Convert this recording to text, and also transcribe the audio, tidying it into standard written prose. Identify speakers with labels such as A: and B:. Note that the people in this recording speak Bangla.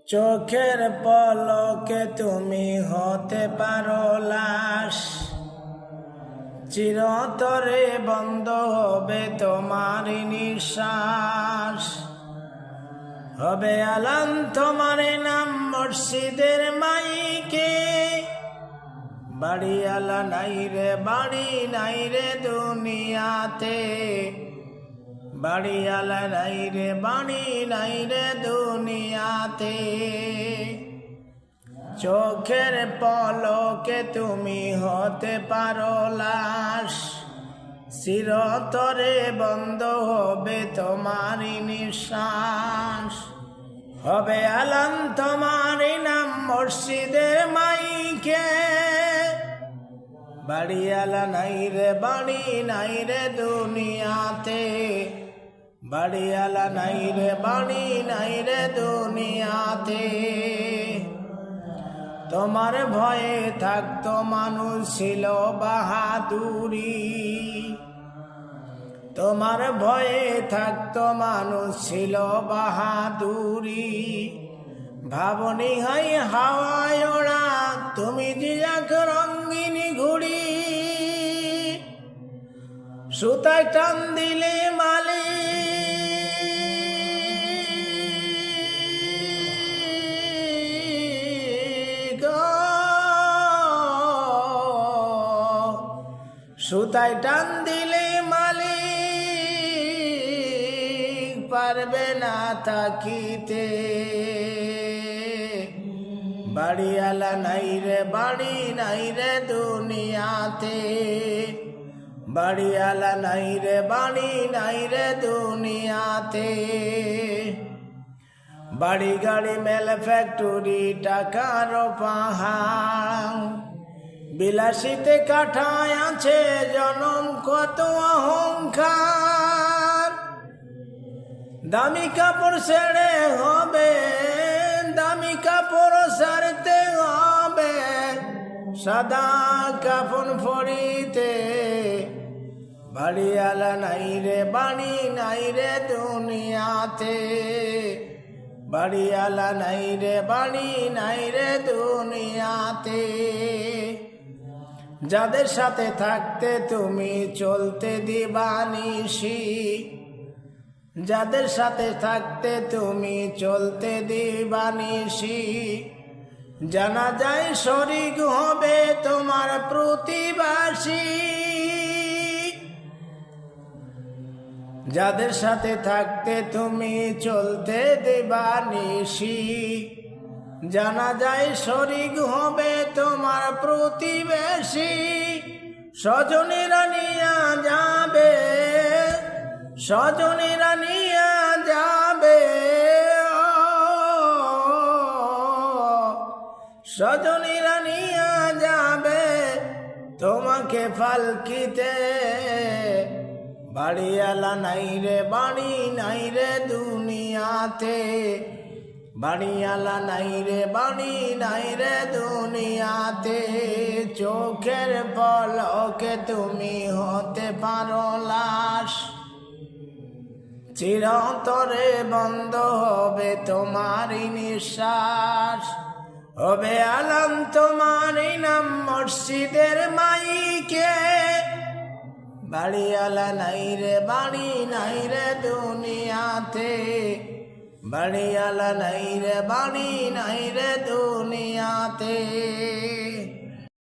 A: চোখের পলকে তুমি হতে পারো লাশ, চিরতরে বন্ধ হবে তোমার নিঃশ্বাস। হবে আলাম তোমার নাম মসজিদের মাইকে, বাড়িওয়ালা নাই রে বাড়ি নাই রে দুনিয়াতে, বাড়িওয়ালা নাই রে বাড়ি নাই রে দুনিয়াতে। চোখের পলকে তুমি হতে পারো লাশ, চিরতরে বন্ধ হবে তোমার নিঃশ্বাস। হবে আলাম তোমার নাম মসজিদের মাইকে, বাড়িওয়ালা নাই রে বাড়ি নাই রে দুনিয়াতে, বাড়িওয়ালা নাই রে বাড়ি নাই রে দুনিয়াতে। তোমার ভয়ে থাকতো মানুষ ছিল বাহাদুরি, তোমার ভয়ে থাকতো মানুষ ছিল বাহাদুরি। ভাবনি হাই হাওয়ায় ওড়া তুমি যে এক রঙিনী ঘুড়ি, সুতায় টান দিলে মালি সুতায় টান দিলে মালিক পারবে না থাকিতে। বাড়িওয়ালা নাই রে বাড়ি নাই রে দুনিয়াতে, বাড়িওয়ালা নাই রে বাড়ি নাই রে দুনিয়াতে। বাড়ি গাড়ি মেল ফ্যাক্টরি টাকার পাহাড়, বিলাসিতে কাঠায় আছে জনম কত অহংকার। দামি কাপড় ছেড়ে হবে, দামি কাপড় ছাড়তে হবে, সাদা কাফন পরিতে। বাড়িওয়ালা নাই রে বাড়ি নাই রে দুনিয়াতে, বাড়িওয়ালা নাই রে বাড়ি নাই রে দুনিয়াতে। যাদের সাথে থাকতে তুমি চলতে দিবানিশি, যাদের সাথে থাকতে তুমি চলতে দিবানিশি, জানা যায় শরীক হবে তোমার প্রতিবাসী। যাদের সাথে থাকতে তুমি চলতে দিবানিশি, জানা যায় শরীক হবে তোমার প্রতিবেশী। স্বজনেরা নিয়া যাবে, স্বজনেরা নিয়া যাবে, স্বজনেরা নিয়া যাবে তোমাকে ফালকিতে। বাড়িওয়ালা নাই রে বাড়ি নাই রে দুনিয়াতে, বাড়িওয়ালা নাই রে বাড়ি নাই রে দুনিয়াতে। চোখের পলকে তুমি হতে পারো লাশ, চিরতরে বন্ধ হবে তোমার নিঃশ্বাস। হবে আলাম তোমার নাম মসজিদের মাইকে, বাড়িওয়ালা নাই রে বাড়ি নাই রে দুনিয়াতে, বাড়িওয়ালা নাই রে বাড়ি নাই রে দুনিয়াতে।